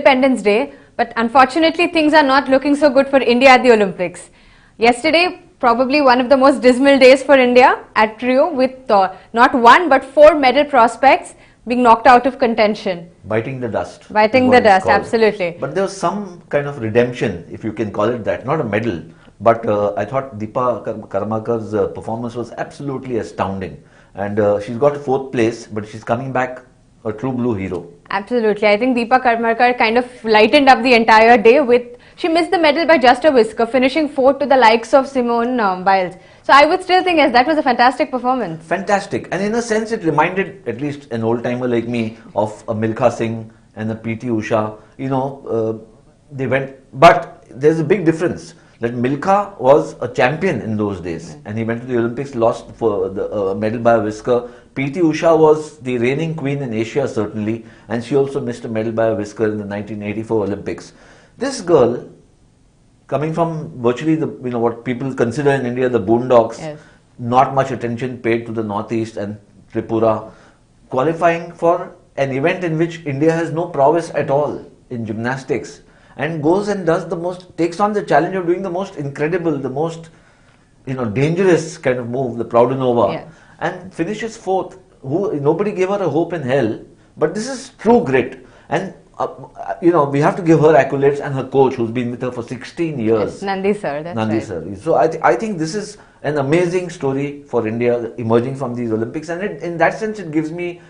Independence Day, but unfortunately things are not looking so good for India at the Olympics. Yesterday, probably one of the most dismal days for India at Rio, with not one but 4 medal prospects being knocked out of contention. Biting the dust. Biting the dust, absolutely. But there was some kind of redemption, if you can call it that. Not a medal, but I thought Deepa Karmakar's performance was absolutely astounding. And she's got 4th place, but she's coming back a true blue hero. Absolutely. I think Deepa Karmakar kind of lightened up the entire day with, she missed the medal by just a whisker, finishing 4th to the likes of Simone Biles. So I would still think, yes, that was a fantastic performance. Fantastic. And in a sense, it reminded at least an old-timer like me of a Milkha Singh and a P.T. Usha. You know, they went, but there's a big difference. That Milkha was a champion in those days, and he went to the Olympics, lost for the medal by a whisker. P.T. Usha was the reigning queen in Asia, certainly, and she also missed a medal by a whisker in the 1984 Olympics. This girl, coming from virtually the, you know, what people consider in India the boondocks, yes, not much attention paid to the Northeast and Tripura, qualifying for an event in which India has no prowess at all in gymnastics, and goes and does the most, takes on the challenge of doing the most incredible, the most, you know, dangerous kind of move, the Proudhanova, yes, and finishes 4th. Nobody gave her a hope in hell, but this is true grit. And you know, we have to give her accolades, and her coach, who's been with her for 16 years. It's Nandi sir, that's Nandi right. sir. So I think this is an amazing story for India emerging from these Olympics, and in that sense it gives me,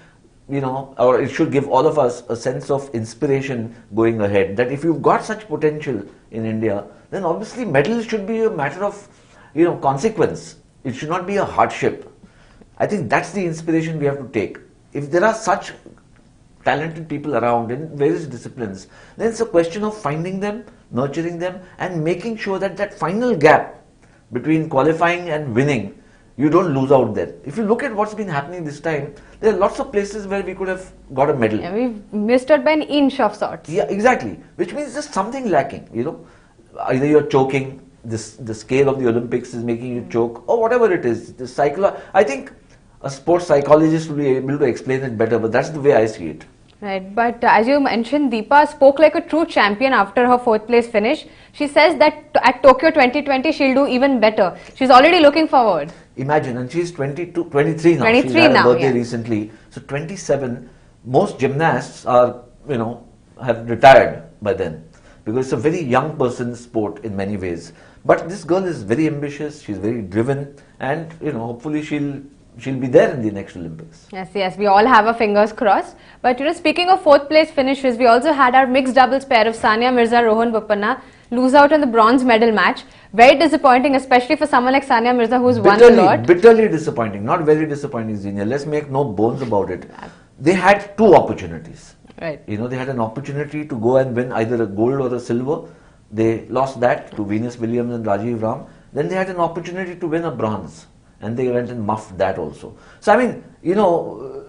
you know, or it should give all of us a sense of inspiration going ahead, that if you've got such potential in India, then obviously medals should be a matter of, you know, consequence. It should not be a hardship. I think that's the inspiration we have to take. If there are such talented people around in various disciplines, then it's a question of finding them, nurturing them, and making sure that that final gap between qualifying and winning, you don't lose out there. If you look at what's been happening this time, there are lots of places where we could have got a medal. Yeah, we've missed out by an inch of sorts. Yeah, exactly. Which means there's something lacking, you know. Either you're choking, the scale of the Olympics is making you choke, or whatever it is. I think a sports psychologist will be able to explain it better, but that's the way I see it. Right, but as you mentioned, Deepa spoke like a true champion after her 4th place finish. She says that at Tokyo 2020 she'll do even better. She's already looking forward. Imagine, and she's 23 now. 23 She's had now, a birthday yeah, recently. So 27, most gymnasts are, you know, have retired by then, because it's a very young person's sport in many ways. But this girl is very ambitious, she's very driven, and, you know, hopefully she'll be there in the next Olympics. Yes, yes, we all have our fingers crossed. But, you know, speaking of 4th place finishes, we also had our mixed doubles pair of Sania Mirza, Rohan Bopanna lose out on the bronze medal match. Very disappointing, especially for someone like Sania Mirza, who's won a lot. Bitterly disappointing, not very disappointing, Zenia. Let's make no bones about it. They had 2 opportunities. Right. You know, they had an opportunity to go and win either a gold or a silver. They lost that to Venus Williams and Rajiv Ram. Then they had an opportunity to win a bronze, and they went and muffed that also. So, I mean, you know,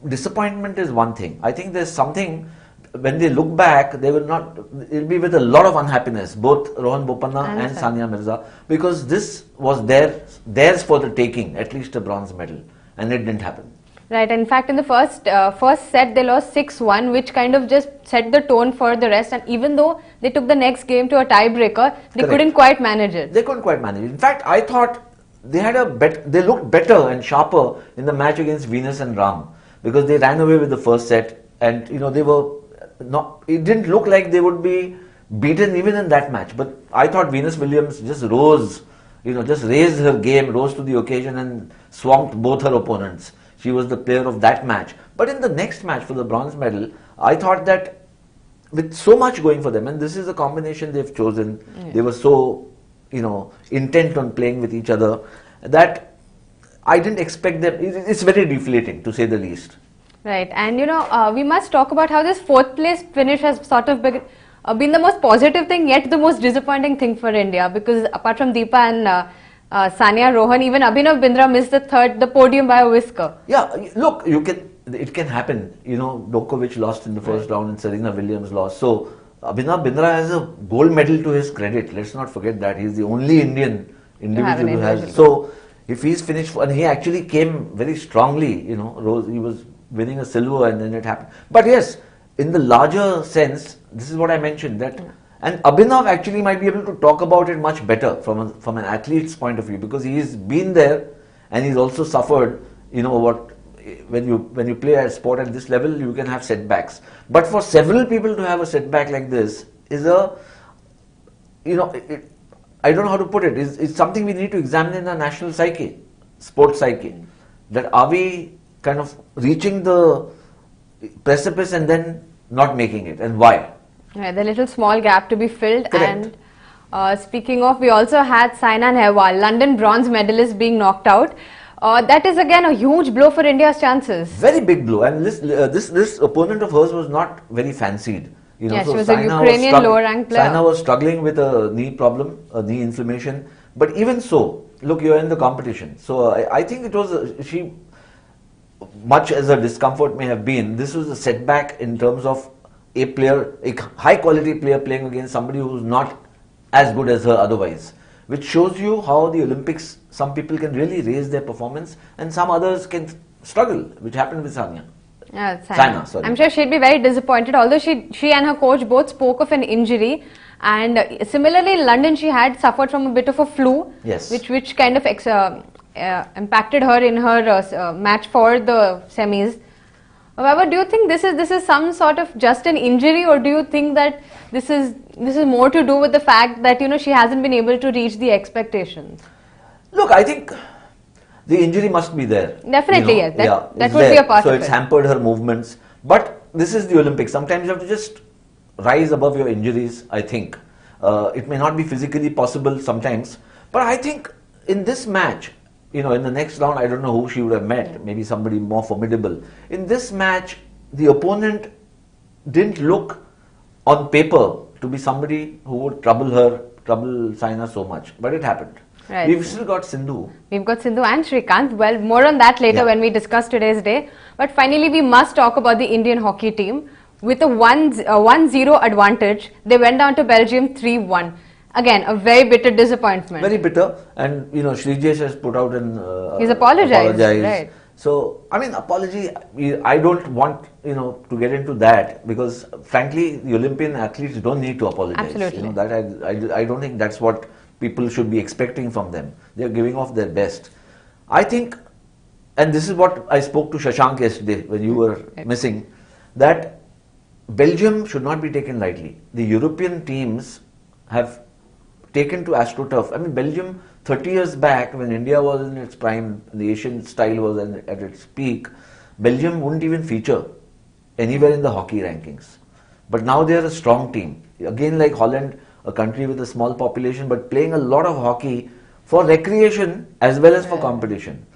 disappointment is one thing. I think there's something, when they look back, they will not, it'll be with a lot of unhappiness, both Rohan Bopanna and Sania Mirza, because this was theirs for the taking, at least a bronze medal, and it didn't happen. Right, in fact, in the first set, they lost 6-1, which kind of just set the tone for the rest. And even though they took the next game to a tiebreaker, they couldn't quite manage it. They couldn't quite manage it. In fact, I thought they had they looked better and sharper in the match against Venus and Ram, because they ran away with the first set, and, you know, they were not, it didn't look like they would be beaten even in that match. But I thought Venus Williams just rose, you know, just raised her game, rose to the occasion and swamped both her opponents. She was the player of that match. But in the next match for the bronze medal, I thought that with so much going for them, and this is a combination they've chosen, they were so, you know, intent on playing with each other, that I didn't expect them. It's very deflating, to say the least. Right, and, you know, we must talk about how this 4th place finish has sort of been the most positive thing, yet the most disappointing thing for India, because apart from Deepa and Sania, Rohan, even Abhinav Bindra missed the podium by a whisker. Yeah, look, it can happen. You know, Djokovic lost in the first round and Serena Williams lost. So Abhinav Bindra has a gold medal to his credit. Let's not forget that. He's the only Indian individual who has. So if he's finished, and he actually came very strongly, you know, he was winning a silver and then it happened. But yes, in the larger sense, this is what I mentioned that, and Abhinav actually might be able to talk about it much better from an athlete's point of view, because he's been there and he's also suffered. You know what, when you play a sport at this level, you can have setbacks. But for several people to have a setback like this is a, you know, I don't know how to put it. It's something we need to examine in our national psyche, sports psyche. That are we kind of reaching the precipice and then not making it, and why? Yeah, the little small gap to be filled. Correct. And speaking of, we also had Saina Nehwal, London bronze medalist, being knocked out. That is again a huge blow for India's chances. Very big blow, and this opponent of hers was not very fancied. You know, Yeah, so she was a Saina Ukrainian lower-ranked player. Saina was struggling with a knee problem, a knee inflammation. But even so, look, you're in the competition. So I think it was she, much as her discomfort may have been, this was a setback in terms of a player, a high-quality player playing against somebody who's not as good as her otherwise. Which shows you how the Olympics, some people can really raise their performance and some others can struggle, which happened with Sania. Saina, sorry. I'm sure she'd be very disappointed, although she and her coach both spoke of an injury. And similarly, in London, she had suffered from a bit of a flu, Yes. which kind of impacted her in her match for the semis. However, do you think this is some sort of just an injury, or do you think that this is more to do with the fact that, you know, she hasn't been able to reach the expectations? Look, I think the injury must be there. Definitely, you know, yes. That it's would be there. a part so of it's it. hampered her movements. But this is the Olympics. Sometimes you have to just rise above your injuries, I think. It may not be physically possible sometimes. But I think in this match, you know, in the next round, I don't know who she would have met. Maybe somebody more formidable. In this match, the opponent didn't look on paper to be somebody who would trouble Saina so much. But it happened. Right. We've still got Sindhu. We've got Sindhu and Srikanth. Well, more on that later when we discuss today's day. But finally, we must talk about the Indian hockey team. With a 1-0 advantage, they went down to Belgium 3-1. Again, a very bitter disappointment. Very bitter. And, you know, Srijesh has put out an... He's apologized. Right. So, I mean, apology, I don't want, you know, to get into that, because, frankly, the Olympian athletes don't need to apologize. Absolutely. You know, that I don't think that's what people should be expecting from them. They're giving off their best. I think, and this is what I spoke to Shashank yesterday when you were missing, that Belgium should not be taken lightly. The European teams have taken to AstroTurf. I mean, Belgium, 30 years back, when India was in its prime, the Asian style was at its peak, Belgium wouldn't even feature anywhere in the hockey rankings. But now they are a strong team. Again, like Holland, a country with a small population, but playing a lot of hockey for recreation as well as for competition.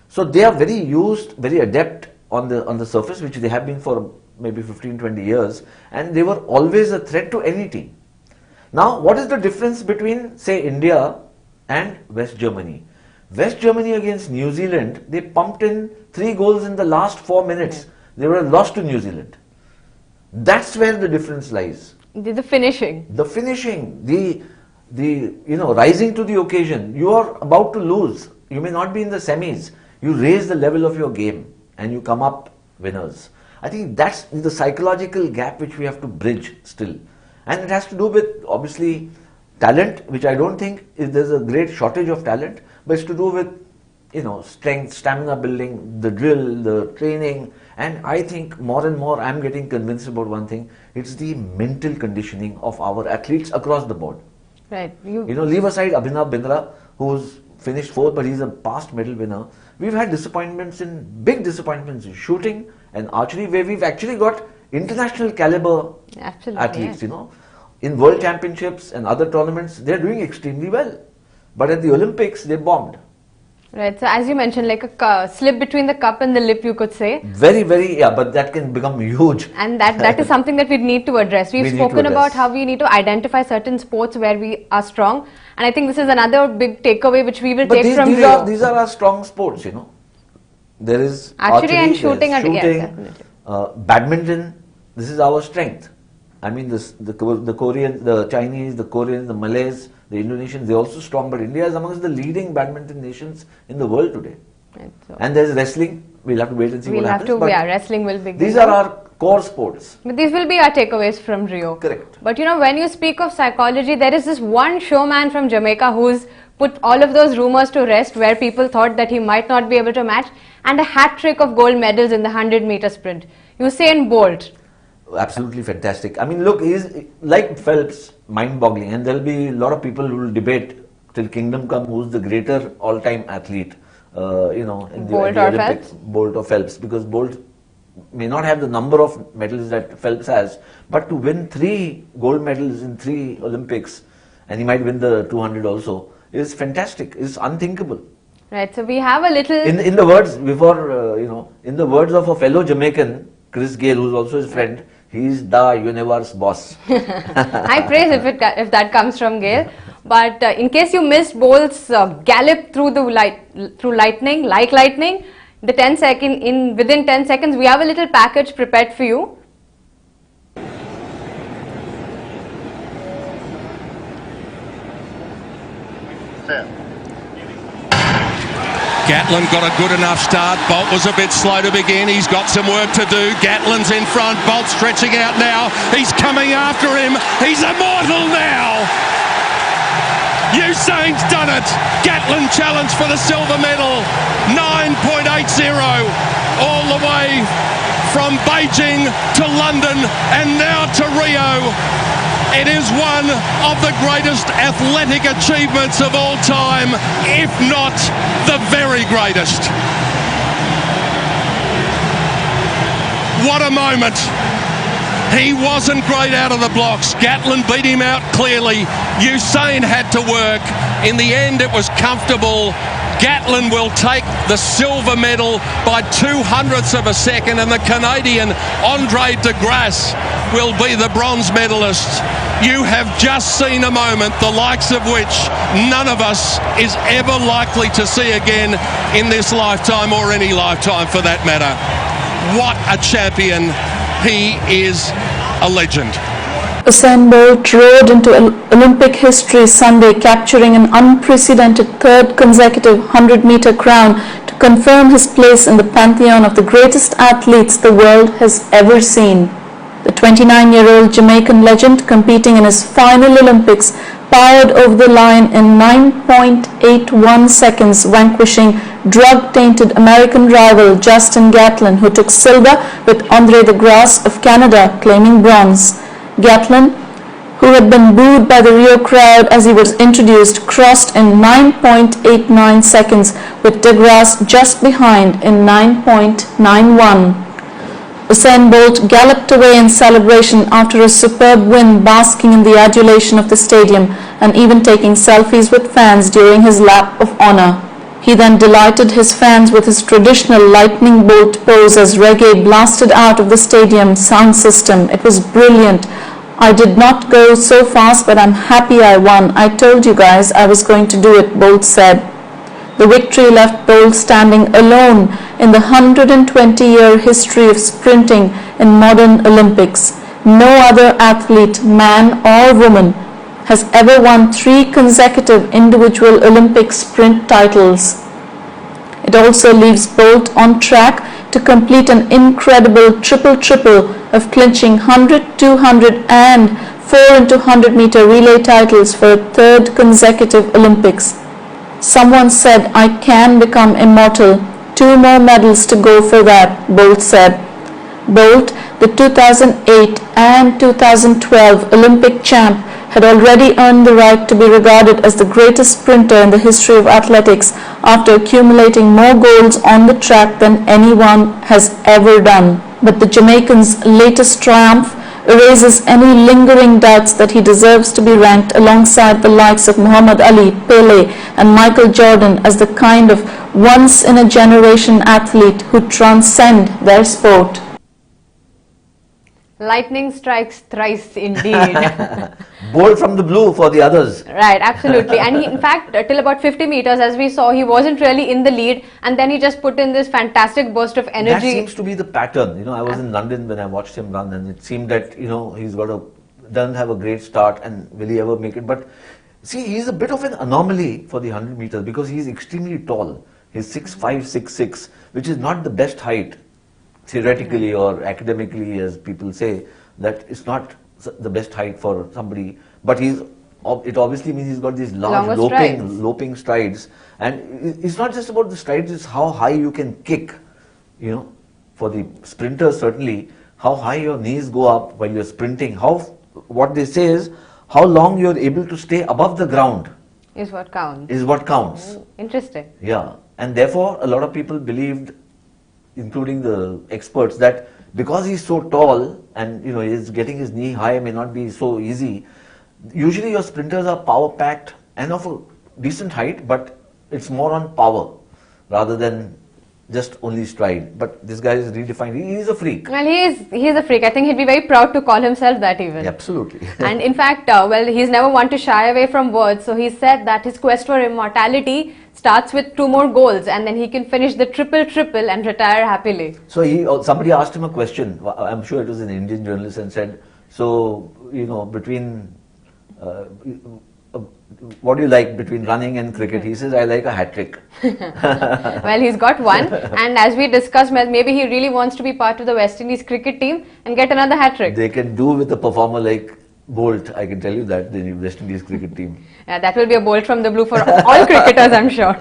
So they are very used, very adept on the surface, which they have been for maybe 15-20 years, and they were always a threat to any team. Now, what is the difference between, say, India and West Germany? West Germany against New Zealand, they pumped in 3 goals in the last 4 minutes. They were lost to New Zealand. That's where the difference lies. The finishing. The finishing, the you know, rising to the occasion. You are about to lose. You may not be in the semis. You raise the level of your game and you come up winners. I think that's the psychological gap which we have to bridge still. And it has to do with, obviously, talent, which I don't think there's a great shortage of talent, but it's to do with, you know, strength, stamina building, the drill, the training. And I think more and more I'm getting convinced about one thing. It's the mental conditioning of our athletes across the board. Right. You know, leave aside Abhinav Bindra, who's finished 4th, but he's a past medal winner. We've had big disappointments in shooting and archery, where we've actually got international caliber athletes, you know. In world championships and other tournaments, they're doing extremely well. But at the Olympics, they bombed. Right. So as you mentioned, like a slip between the cup and the lip, you could say. Very, very, but that can become huge. And that is something that we need to address. We've spoken about how we need to identify certain sports where we are strong. And I think this is another big takeaway which we will take from Rio. These are our strong sports, you know. There is archery and shooting. Definitely. Badminton, this is our strength. I mean, the Koreans, the Chinese, the Koreans, the Malays, the Indonesians, they're also strong. But India is amongst the leading badminton nations in the world today. Right, so and there's wrestling. We'll have to wait and see what happens. Wrestling will begin. These are our core sports. But these will be our takeaways from Rio. Correct. But you know, when you speak of psychology, there is this one showman from Jamaica who's put all of those rumors to rest, where people thought that he might not be able to match, and a hat trick of gold medals in the 100-meter sprint. Usain Bolt. Absolutely fantastic. I mean, look, he's like Phelps, mind-boggling, and there'll be a lot of people who will debate till kingdom come who's the greater all-time athlete, in the Bolt or Olympics, Phelps? Bolt or Phelps, because Bolt may not have the number of medals that Phelps has, but to win 3 gold medals in 3 Olympics, and he might win the 200 also, is fantastic. Is unthinkable. Right, so we have a little... In the words in the words of a fellow Jamaican, Chris Gale, who's also his friend, he's the universe boss. High praise if that comes from Gail. But in case you missed Bolt's gallop through lightning, like lightning, within 10 seconds, we have a little package prepared for you. Gatlin got a good enough start. Bolt was a bit slow to begin. He's got some work to do. Gatlin's in front. Bolt stretching out now. He's coming after him. He's immortal now. Usain's done it. Gatlin challenged for the silver medal. 9.80 all the way from Beijing to London and now to Rio. It is one of the greatest athletic achievements of all time, if not the very greatest. What a moment. He wasn't great out of the blocks. Gatlin beat him out clearly. Usain had to work. In the end, it was comfortable. Gatlin will take the silver medal by 200ths of a second, and the Canadian Andre de Grasse will be the bronze medalist. You have just seen a moment the likes of which none of us is ever likely to see again in this lifetime, or any lifetime for that matter. What a champion. He is a legend. Usain Bolt rode into Olympic history Sunday, capturing an unprecedented 3rd consecutive 100-meter crown to confirm his place in the pantheon of the greatest athletes the world has ever seen. The 29-year-old Jamaican legend, competing in his final Olympics, powered over the line in 9.81 seconds, vanquishing drug-tainted American rival Justin Gatlin, who took silver, with Andre de Grasse of Canada claiming bronze. Gatlin, who had been booed by the Rio crowd as he was introduced, crossed in 9.89 seconds, with de Grasse just behind in 9.91. Usain Bolt galloped away in celebration after a superb win, basking in the adulation of the stadium and even taking selfies with fans during his lap of honor. He then delighted his fans with his traditional lightning bolt pose as reggae blasted out of the stadium sound system. It was brilliant. I did not go so fast, but I'm happy I won. I told you guys I was going to do it, Bolt said. The victory left Bolt standing alone in the 120-year history of sprinting in modern Olympics. No other athlete, man or woman, has ever won 3 consecutive individual Olympic sprint titles. It also leaves Bolt on track to complete an incredible triple-triple of clinching 100, 200 and 4x100-meter relay titles for a 3rd consecutive Olympics. Someone said, I can become immortal. 2 more medals to go for that, Bolt said. Bolt, the 2008 and 2012 Olympic champ, had already earned the right to be regarded as the greatest sprinter in the history of athletics after accumulating more golds on the track than anyone has ever done. But the Jamaican's latest triumph erases any lingering doubts that he deserves to be ranked alongside the likes of Muhammad Ali, Pele and Michael Jordan as the kind of once-in-a-generation athlete who transcend their sport. Lightning strikes thrice indeed. Bolt from the blue for the others. Right, absolutely. And he, in fact, till about 50 meters, as we saw, he wasn't really in the lead, and then he just put in this fantastic burst of energy. That seems to be the pattern. I was in London when I watched him run, and it seemed that he's doesn't have a great start, and will he ever make it? But see, he's a bit of an anomaly for the 100 meters because he's extremely tall. He's 6'5", 6'6", which is not the best height. theoretically or academically, as people say, that it's not the best height for somebody, but it obviously means he's got these large loping strides, and it's not just about the strides, it's how high you can kick, you know, for the sprinters certainly, how high your knees go up while you're sprinting, what they say is how long you're able to stay above the ground is what counts. Oh, interesting. Yeah, and therefore a lot of people believed, including the experts, that because he's so tall and he's getting his knee high may not be so easy. Usually your sprinters are power packed and of a decent height, but it's more on power rather than just only stride. But this guy is redefined. He is a freak. Well, he is a freak. I think he'd be very proud to call himself that even. Absolutely. And in fact, he's never one to shy away from words. So he said that his quest for immortality starts with 2 more goals, and then he can finish the triple and retire happily. So somebody asked him a question. I'm sure it was an Indian journalist, and said, so between what do you like between running and cricket? He says, I like a hat trick. Well, he's got one, and as we discussed, maybe he really wants to be part of the West Indies cricket team and get another hat trick. They can do with a performer like Bolt, I can tell you that, the West Indies cricket team. Yeah, that will be a bolt from the blue for all cricketers, I'm sure.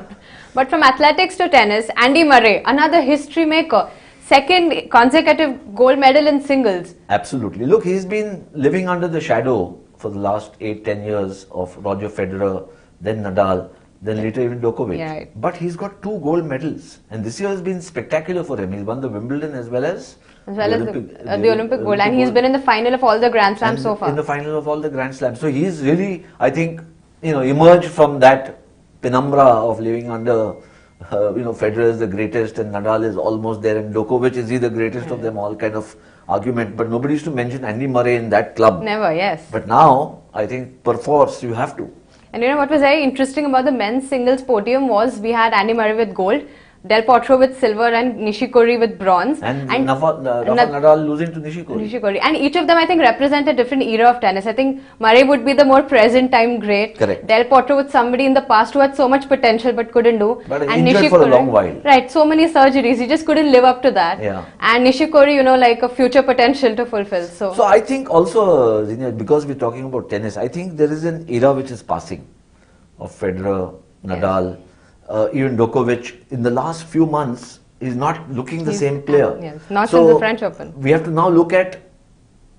But from athletics to tennis, Andy Murray, another history maker, 2nd consecutive gold medal in singles. Absolutely. Look, he's been living under the shadow for the last 8-10 years of Roger Federer, then Nadal, then later even Djokovic. Yeah, right. But he's got 2 gold medals, and this year has been spectacular for him. He's won the Wimbledon as well as the Olympic gold, and he's been in the final of all the Grand Slams so far. In the final of all the Grand Slams. So he's really, I think, emerged from that penumbra of living under, Federer is the greatest and Nadal is almost there and Djokovic is the greatest of them all kind of argument. But nobody used to mention Andy Murray in that club. Never, yes. But now, I think, perforce, you have to. And what was very interesting about the men's singles podium was we had Andy Murray with gold, Del Potro with silver, and Nishikori with bronze. And Rafa Nadal losing to Nishikori. And each of them, I think, represent a different era of tennis. I think Murray would be the more present time great. Correct. Del Potro with somebody in the past who had so much potential but couldn't do. But and injured for a long while. Right, so many surgeries. He just couldn't live up to that. Yeah. And Nishikori, like a future potential to fulfill. So I think also, Zinia, because we're talking about tennis, I think there is an era which is passing of Federer, Nadal, even Djokovic. In the last few months, is not looking the same player. Yes, not since the French Open. We have to now look at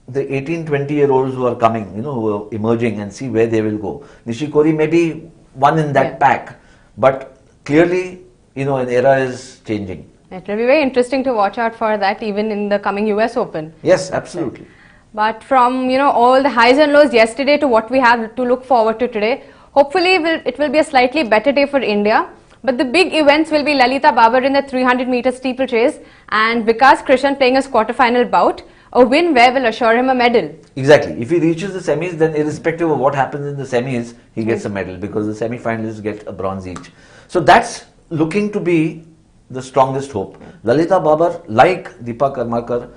the 18-20-year-olds who are coming, who are emerging, and see where they will go. Nishikori may be one in that pack, but clearly, an era is changing. It will be very interesting to watch out for that even in the coming US Open. Yes, absolutely. But from, all the highs and lows yesterday to what we have to look forward to today, hopefully it will be a slightly better day for India. But the big events will be Lalita Babar in the 300-meter steeplechase and Vikas Krishan playing his quarter-final bout. A win where will assure him a medal. Exactly. If he reaches the semis, then irrespective of what happens in the semis, he gets a medal because the semi-finalists get a bronze each. So that's looking to be the strongest hope. Lalita Babar, like Deepa Karmakar,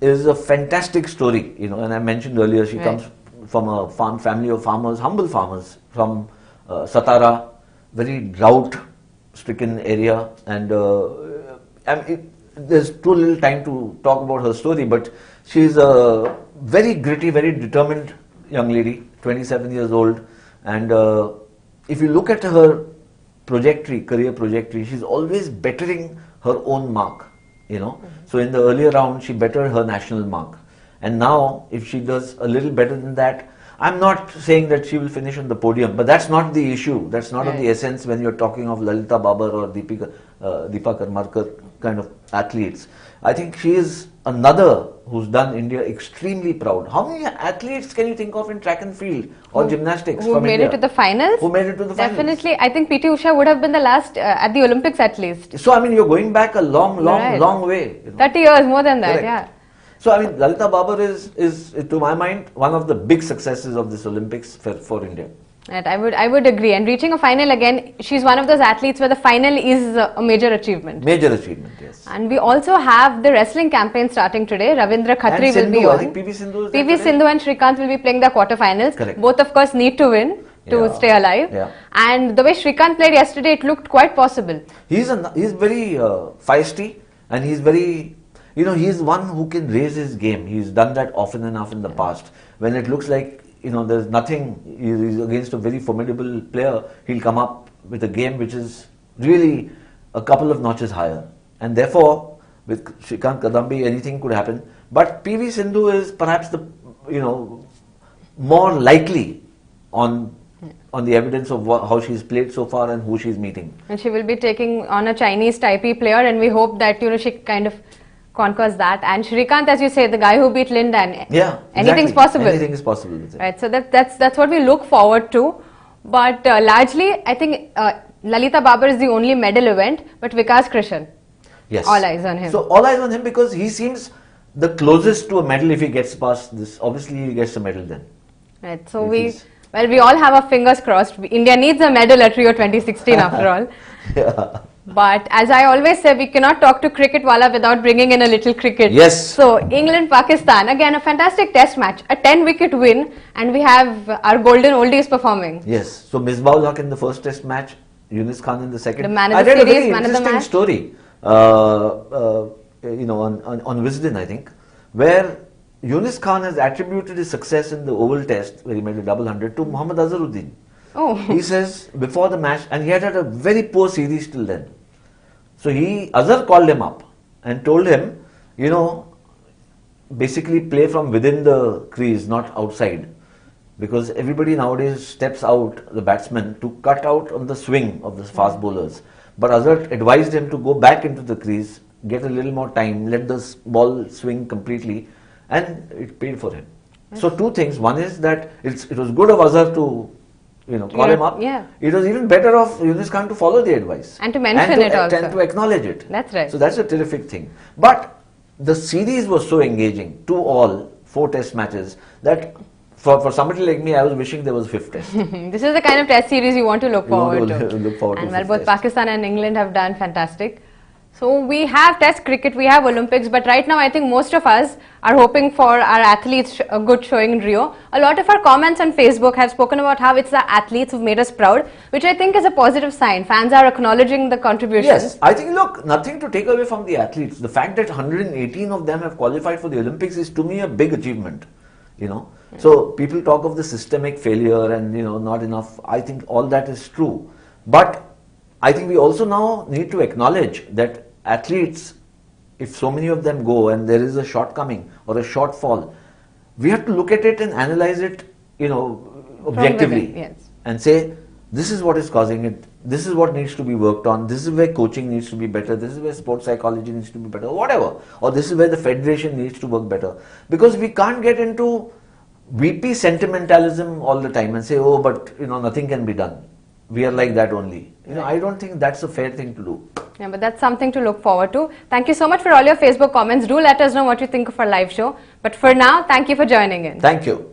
is a fantastic story. And I mentioned earlier, she comes from a family of farmers, humble farmers from Satara, very drought-stricken area, and there's too little time to talk about her story, but she's a very gritty, very determined young lady, 27 years old, and if you look at her career trajectory, she's always bettering her own mark, So in the earlier round, she bettered her national mark, and now if she does a little better than that, I'm not saying that she will finish on the podium, but that's not the issue. That's not of the essence when you're talking of Lalita Babar or Deepa Karmakar kind of athletes. I think she is another who's done India extremely proud. How many athletes can you think of in track and field or gymnastics who from made India? It to the finals? Who made it to the finals? Definitely. I think PT Usha would have been the last at the Olympics at least. So, you're going back a long way. 30 years, more than that, Correct. yeah. So, Lalita Babar is, to my mind, one of the big successes of this Olympics for India. Right, I would agree. And reaching a final again, she's one of those athletes where the final is a major achievement. Major achievement, yes. And we also have the wrestling campaign starting today. Ravindra Khatri will be on. I think PV Sindhu and Srikanth will be playing their quarterfinals. Correct. Both, of course, need to win to stay alive. Yeah. And the way Srikanth played yesterday, it looked quite possible. He's very feisty, and he's very you know, he's one who can raise his game. He's done that often enough in the past. When it looks like, you know, there's nothing, he's against a very formidable player, he'll come up with a game which is really a couple of notches higher. And therefore, with Shrikant Kadambi, anything could happen. But PV Sindhu is perhaps the, you know, more likely on the evidence of how she's played so far and who she's meeting. And she will be taking on a Chinese Taipei player, and we hope that, you know, she kind of conquers that. And Shrikant, as you say, the guy who beat Lindan, yeah, anything's exactly. possible. Anything is possible with him. Right, so that's what we look forward to. But largely, I think Lalita Babar is the only medal event, but Vikas Krishan, Yes. all eyes on him. So all eyes on him because he seems the closest to a medal if he gets past this. Obviously, he gets a medal then. Right, so we all have our fingers crossed. India needs a medal at Rio 2016 after all. Yeah. But as I always say, we cannot talk to cricket wala without bringing in a little cricket. Yes. So England-Pakistan, again a fantastic test match, a 10-wicket win, and we have our golden oldies performing. Yes. So Misbah-ul Haq in the first test match, Yunus Khan in the second. The man of I the read series, a very man of the interesting match. story, you know, on Wisden, I think, where Yunus Khan has attributed his success in the Oval Test, where he made a double hundred, to Mohammad Azharuddin. Oh. He says before the match, and he had a very poor series till then. So Azhar called him up and told him, you know, basically play from within the crease, not outside. Because everybody nowadays steps out, the batsman, to cut out on the swing of the fast bowlers. But Azhar advised him to go back into the crease, get a little more time, let the ball swing completely, and it paid for him. So two things. One is that it was good of Azhar to, you know, call him up. Yeah. It was even better of Yunus Khan to follow the advice. And to mention it also. And to acknowledge it. That's right. So that's a terrific thing. But the series was so engaging, 4 test matches, that for somebody like me, I was wishing there was 5th test. This is the kind of test series you want to look forward to. Look forward and to well, fifth both test. Pakistan and England have done fantastic. So we have test cricket, we have Olympics, but right now I think most of us are hoping for our athletes a good showing in Rio. A lot of our comments on Facebook have spoken about how it's the athletes who've made us proud, which I think is a positive sign. Fans are acknowledging the contributions. Yes, I think, look, nothing to take away from the athletes. The fact that 118 of them have qualified for the Olympics is to me a big achievement, you know. So people talk of the systemic failure and, you know, not enough. I think all that is true. But I think we also now need to acknowledge that athletes, if so many of them go and there is a shortcoming or a shortfall, we have to look at it and analyze it, you know, objectively. Within, yes. And say, this is what is causing it, this is what needs to be worked on, this is where coaching needs to be better, this is where sports psychology needs to be better, whatever. Or this is where the federation needs to work better. Because we can't get into VP sentimentalism all the time and say, oh, but, you know, nothing can be done. We are like that only. You know, I don't think that's a fair thing to do. Yeah, but that's something to look forward to. Thank you so much for all your Facebook comments. Do let us know what you think of our live show. But for now, thank you for joining in. Thank you.